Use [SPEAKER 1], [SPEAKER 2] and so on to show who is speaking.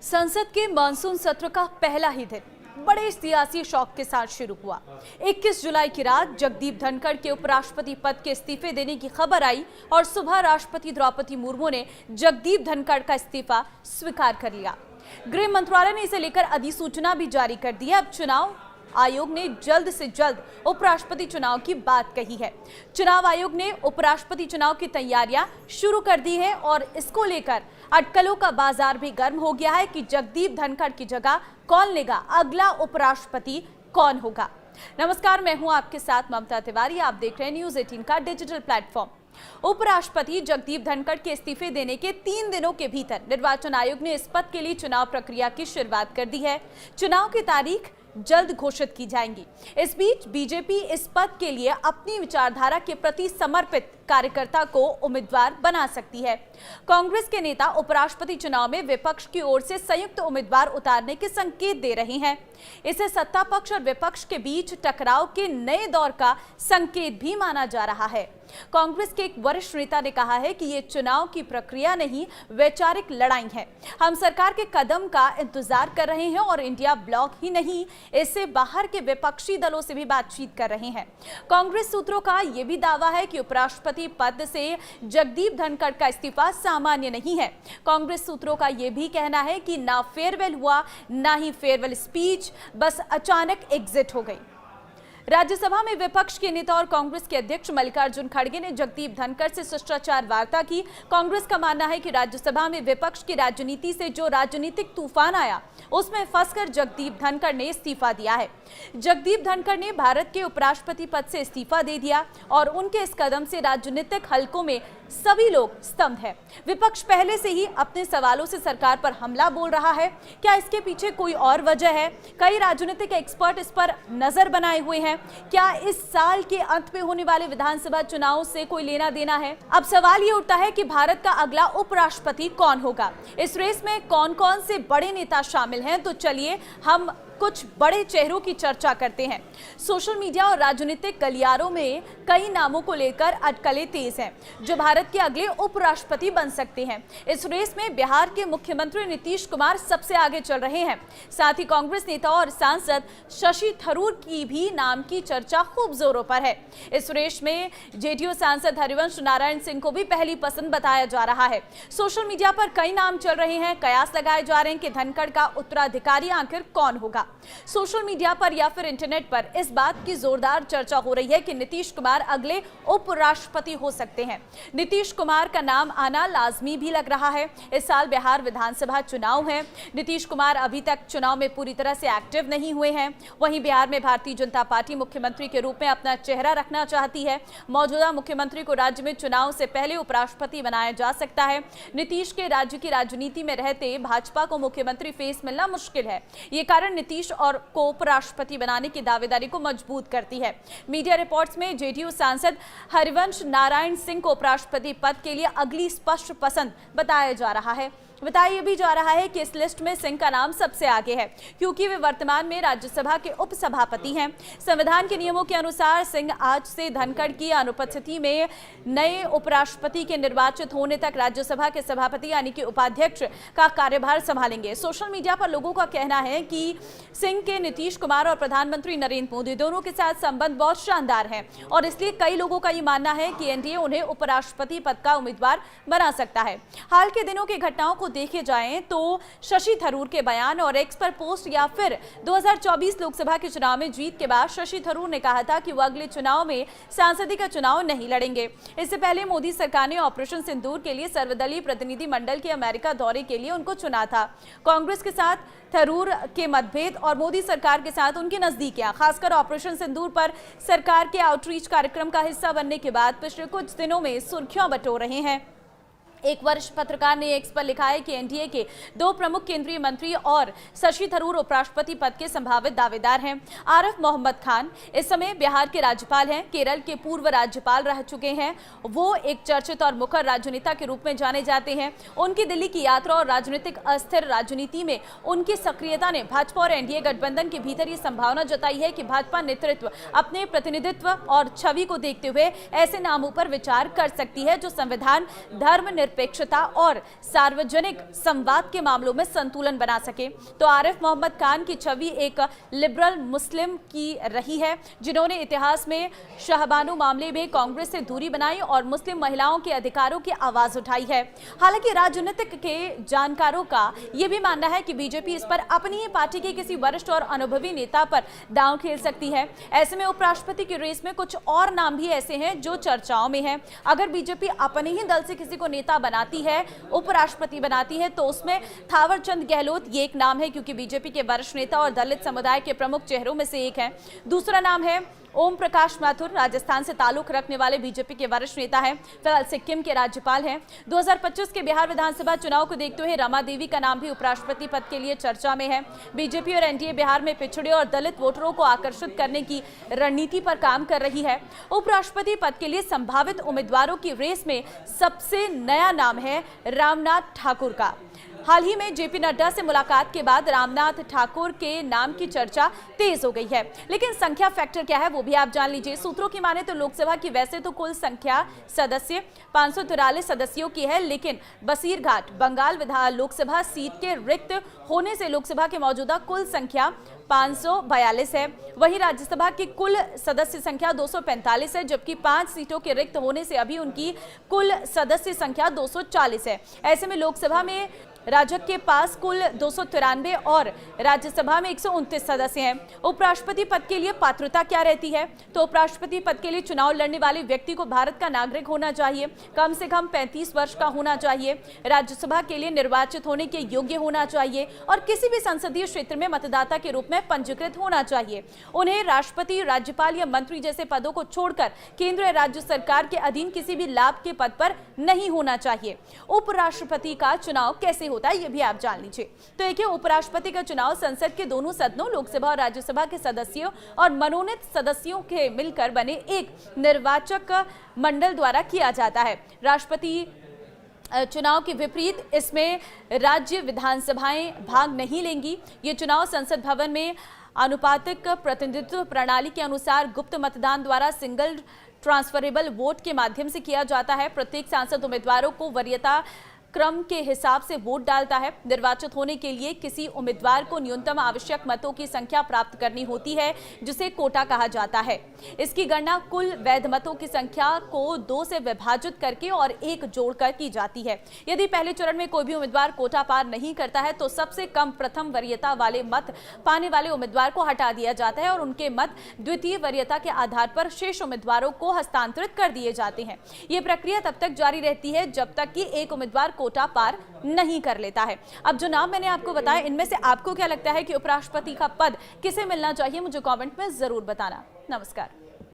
[SPEAKER 1] संसद के मानसून सत्र का पहला ही दिन बड़े सियासी शौक के साथ शुरू हुआ। 21 जुलाई की रात जगदीप धनखड़ के उपराष्ट्रपति पद के इस्तीफे देने की खबर आई और सुबह राष्ट्रपति द्रौपदी मुर्मू ने जगदीप धनखड़ का इस्तीफा स्वीकार कर लिया। गृह मंत्रालय ने इसे लेकर अधिसूचना भी जारी कर दी है। अब चुनाव आयोग ने जल्द से जल्द उपराष्ट्रपति चुनाव की बात कही है। चुनाव आयोग ने उपराष्ट्रपति चुनाव की तैयारियां शुरू कर दी है और इसको लेकर अटकलों का बाजार भी गर्म हो गया है कि जगदीप धनखड़ की जगह कौन लेगा, अगला उपराष्ट्रपति कौन होगा। नमस्कार, मैं हूं आपके साथ ममता तिवारी। आप देख रहे हैं न्यूज़ 18 का डिजिटल प्लेटफॉर्म। उपराष्ट्रपति जगदीप धनखड़ के इस्तीफे देने के 3 दिनों के भीतर निर्वाचन आयोग ने इस पद के लिए चुनाव प्रक्रिया की शुरुआत कर दी है। चुनाव की तारीख जल्द घोषित की जाएंगी। इस बीच बीजेपी इस पद के लिए अपनी विचारधारा के प्रति समर्पित कार्यकर्ता को उम्मीदवार बना सकती है। कांग्रेस के नेता उपराष्ट्रपति चुनाव में विपक्ष की ओर से संयुक्त उम्मीदवार उतारने के संकेत दे रहे हैं। इसे सत्ता पक्ष और विपक्ष के बीच टकराव के नए दौर का संकेत भी माना जा रहा है। कांग्रेस के एक वरिष्ठ नेता ने कहा है कि ये चुनाव की प्रक्रिया नहीं, वैचारिक लड़ाई है। हम सरकार के कदम का इंतजार कर रहे हैं और इंडिया ब्लॉक ही नहीं, इससे बाहर के विपक्षी दलों से भी बातचीत कर रहे हैं। कांग्रेस सूत्रों का यह भी दावा है कि उपराष्ट्रपति पद से जगदीप धनखड़ का इस्तीफा सामान्य नहीं है। कांग्रेस सूत्रों का यह भी कहना है कि ना फेयरवेल हुआ, ना ही फेयरवेल स्पीच, बस अचानक एग्जिट हो गई। राज्यसभा में विपक्ष के नेता और कांग्रेस के अध्यक्ष मल्लिकार्जुन खड़गे ने जगदीप धनखड़ से शिष्टाचार वार्ता की। कांग्रेस का मानना है कि राज्यसभा में विपक्ष की राजनीति से जो राजनीतिक तूफान आया, उसमें फंसकर जगदीप धनखड़ ने इस्तीफा दिया है। जगदीप धनखड़ ने भारत के उपराष्ट्रपति पद से इस्तीफा दे दिया और उनके इस कदम से राजनीतिक हलकों में सभी लोग स्तब्ध हैं। विपक्ष पहले से ही अपने सवालों से सरकार पर हमला बोल रहा है। क्या इसके पीछे कोई और वजह है? कई राजनीतिक एक्सपर्ट इस पर नजर बनाए हुए हैं। क्या इस साल के अंत में होने वाले विधानसभा चुनाव से कोई लेना देना है? अब सवाल ये उठता है कि भारत का अगला उपराष्ट्रपति कौन होगा। इस रेस में कौन कौन से बड़े नेता शामिल हैं, तो चलिए हम कुछ बड़े चेहरों की चर्चा करते हैं। सोशल मीडिया और राजनीतिक गलियारों में कई नामों को लेकर अटकलें तेज हैं, जो भारत के अगले उपराष्ट्रपति बन सकते हैं। इस रेस में बिहार के मुख्यमंत्री नीतीश कुमार सबसे आगे चल रहे हैं। साथ ही कांग्रेस नेता और सांसद शशि थरूर की भी नाम की चर्चा खूब जोरों पर है। इस रेस में जेडीयू सांसद हरिवंश नारायण सिंह को भी पहली पसंद बताया जा रहा है। सोशल मीडिया पर कई नाम चल रहे हैं। कयास लगाए जा रहे हैं कि धनखड़ का उत्तराधिकारी आखिर कौन होगा। सोशल मीडिया पर या फिर इंटरनेट पर इस बात की जोरदार चर्चा हो रही है कि नीतीश कुमार अगले उपराष्ट्रपति हो सकते हैं। नीतीश कुमार का नाम आना लाजमी भी लग रहा है। इस साल बिहार विधानसभा चुनाव है। नीतीश कुमार अभी तक चुनाव में पूरी तरह से एक्टिव नहीं हुए हैं। वहीं बिहार में भारतीय जनता पार्टी मुख्यमंत्री के रूप में अपना चेहरा रखना चाहती है। मौजूदा मुख्यमंत्री को राज्य में चुनाव से पहले उपराष्ट्रपति बनाया जा सकता है। नीतीश के राज्य की राजनीति में रहते भाजपा को मुख्यमंत्री फेस मिलना मुश्किल है। ये कारण नीतीश और को उपराष्ट्रपति बनाने की दावेदारी को मजबूत करती है। मीडिया रिपोर्ट्स में जेडीयू सांसद हरिवंश नारायण सिंह को उपराष्ट्रपति पद के लिए अगली स्पष्ट पसंद बताया जा रहा है। बताया भी जा रहा है कि इस लिस्ट में सिंह का नाम सबसे आगे है, क्योंकि वे वर्तमान में राज्यसभा के उपसभापति हैं। संविधान के नियमों के अनुसार सिंह आज से धनखड़ की अनुपस्थिति में नए उपराष्ट्रपति के निर्वाचित होने तक राज्यसभा के सभापति यानी कि उपाध्यक्ष का कार्यभार संभालेंगे। सोशल मीडिया पर लोगों का कहना है कि सिंह के नीतीश कुमार और प्रधानमंत्री नरेंद्र मोदी दोनों के साथ संबंध बहुत शानदार है और इसलिए कई लोगों का ये मानना है कि एनडीए उन्हें उपराष्ट्रपति पद का उम्मीदवार बना सकता है। हाल के दिनों की घटनाओं को देखे जाएं तो शशि थरूर के बयान और एक्स पर पोस्ट या फिर 2024 लोकसभा के चुनाव में जीत के बाद शशि थरूर ने कहा था कि वो अगले चुनाव में सांसदी का चुनाव नहीं लड़ेंगे। इससे पहले मोदी सरकार ने ऑपरेशन सिंदूर के लिए सर्वदलीय प्रतिनिधि मंडल के अमेरिका दौरे के लिए उनको चुना था। कांग्रेस के साथ थरूर के मतभेद और मोदी सरकार के साथ उनकी नजदीकियां, खासकर ऑपरेशन सिंदूर पर सरकार के आउटरीच कार्यक्रम का हिस्सा बनने के बाद पिछले कुछ दिनों में सुर्खियां बटोर रहे हैं। एक वरिष्ठ पत्रकार ने एक्स पर लिखा है कि एनडीए के 2 प्रमुख केंद्रीय मंत्री और शशि थरूर उपराष्ट्रपति पद के संभावित दावेदार हैं। आरिफ मोहम्मद खान इस समय बिहार के राज्यपाल हैं, केरल के पूर्व राज्यपाल रह चुके हैं। वो एक चर्चित और मुखर राजनेता के रूप में जाने जाते हैं। उनकी दिल्ली की यात्रा और राजनीतिक अस्थिर राजनीति में उनकी सक्रियता ने भाजपा और एनडीए गठबंधन के भीतर ये संभावना जताई है कि भाजपा नेतृत्व अपने प्रतिनिधित्व और छवि को देखते हुए ऐसे नामों पर विचार कर सकती है जो संविधान, धर्म निरपेक्षता और सार्वजनिक संवाद के मामलों में संतुलन बना सके। तो आरिफ मोहम्मद खान की छवि एक लिबरल मुस्लिम की रही है, जिन्होंने इतिहास में शाहबानो मामले में कांग्रेस से दूरी बनाई और मुस्लिम महिलाओं के अधिकारों की आवाज उठाई है। हालांकि राजनीतिक के जानकारों का यह भी मानना है कि बीजेपी इस पर अपनी ही पार्टी के किसी वरिष्ठ और अनुभवी नेता पर दांव खेल सकती है। ऐसे में उपराष्ट्रपति की रेस में कुछ और नाम भी ऐसे हैं जो चर्चाओं में हैं। अगर बीजेपी अपने ही दल से किसी को नेता बनाती है, उपराष्ट्रपति बनाती है, तो उसमें थावरचंद गहलोत ये एक नाम है, क्योंकि बीजेपी के वरिष्ठ नेता और दलित समुदाय के प्रमुख चेहरों में से एक है। दूसरा नाम है ओम प्रकाश माथुर, राजस्थान से ताल्लुक रखने वाले बीजेपी के वरिष्ठ नेता हैं, फिलहाल सिक्किम के राज्यपाल हैं। 2025 के बिहार विधानसभा चुनाव को देखते हुए रमा देवी का नाम भी उपराष्ट्रपति पद के लिए चर्चा में है। बीजेपी और एनडीए बिहार में पिछड़े और दलित वोटरों को आकर्षित करने की रणनीति पर काम कर रही है। उपराष्ट्रपति पद के लिए संभावित उम्मीदवारों की रेस में सबसे नया नाम है रामनाथ ठाकुर का। हाल ही में जेपी नड्डा से मुलाकात के बाद रामनाथ ठाकुर के नाम की चर्चा तेज हो गई है, लेकिन संख्या फैक्टर क्या है वो भी आप जान लीजिए। सूत्रों की माने तो लोकसभा की वैसे तो कुल संख्या सदस्य 543 सदस्यों की है, लेकिन बसीरघाट बंगाल लोकसभा सीट के रिक्त होने से लोकसभा की मौजूदा कुल संख्या 542 है। वहीं राज्यसभा की कुल सदस्य संख्या 245 है, जबकि 5 सीटों के रिक्त होने से अभी उनकी कुल सदस्य संख्या 240 है। ऐसे में लोकसभा में राजग के पास कुल 293 और राज्यसभा में 129 सदस्य हैं। उपराष्ट्रपति पद के लिए पात्रता क्या रहती है? तो उपराष्ट्रपति पद के लिए चुनाव लड़ने वाले व्यक्ति को भारत का नागरिक होना चाहिए, कम से कम 35 वर्ष का होना चाहिए, राज्यसभा के लिए निर्वाचित होने के योग्य होना चाहिए और किसी भी संसदीय क्षेत्र में मतदाता के रूप में पंजीकृत होना चाहिए। उन्हें राष्ट्रपति, राज्यपाल या मंत्री जैसे पदों को छोड़कर केंद्र या राज्य सरकार के अधीन किसी भी लाभ के पद पर नहीं होना चाहिए। उपराष्ट्रपति का चुनाव कैसे होता है ये भी आप जान लीजिए। तो देखिए, उपराष्ट्रपति का चुनाव संसद के दोनों सदनों लोकसभा और राज्यसभा के सदस्यों और मनोनीत सदस्यों के मिलकर बने एक निर्वाचक मंडल द्वारा किया जाता है। राष्ट्रपति चुनाव के विपरीत इसमें राज्य विधानसभाएं भाग नहीं लेंगी। ये चुनाव संसद भवन में आनुपातिक प्रतिनिधित्व प्रणाली के अनुसार गुप्त मतदान द्वारा सिंगल ट्रांसफरेबल वोट के माध्यम से किया जाता है। प्रत्येक सांसद उम्मीदवारों को वरीयता क्रम के हिसाब से वोट डालता है। निर्वाचित होने के लिए किसी उम्मीदवार को न्यूनतम आवश्यक मतों की संख्या प्राप्त करनी होती है, जिसे कोटा कहा जाता है। इसकी गणना कुल वैध मतों की संख्या को 2 से विभाजित करके और 1 जोड़कर की जाती है। यदि पहले चरण में कोई भी उम्मीदवार कोटा पार नहीं करता है तो सबसे कम प्रथम वरीयता वाले मत पाने वाले उम्मीदवार को हटा दिया जाता है और उनके मत द्वितीय वरीयता के आधार पर शेष उम्मीदवारों को हस्तांतरित कर दिए जाते हैं। ये प्रक्रिया तब तक जारी रहती है जब तक कि एक उम्मीदवार कोटा पार नहीं कर लेता है। अब जो नाम मैंने आपको बताया, इनमें से आपको क्या लगता है कि उपराष्ट्रपति का पद किसे मिलना चाहिए? मुझे कमेंट में जरूर बताना। नमस्कार।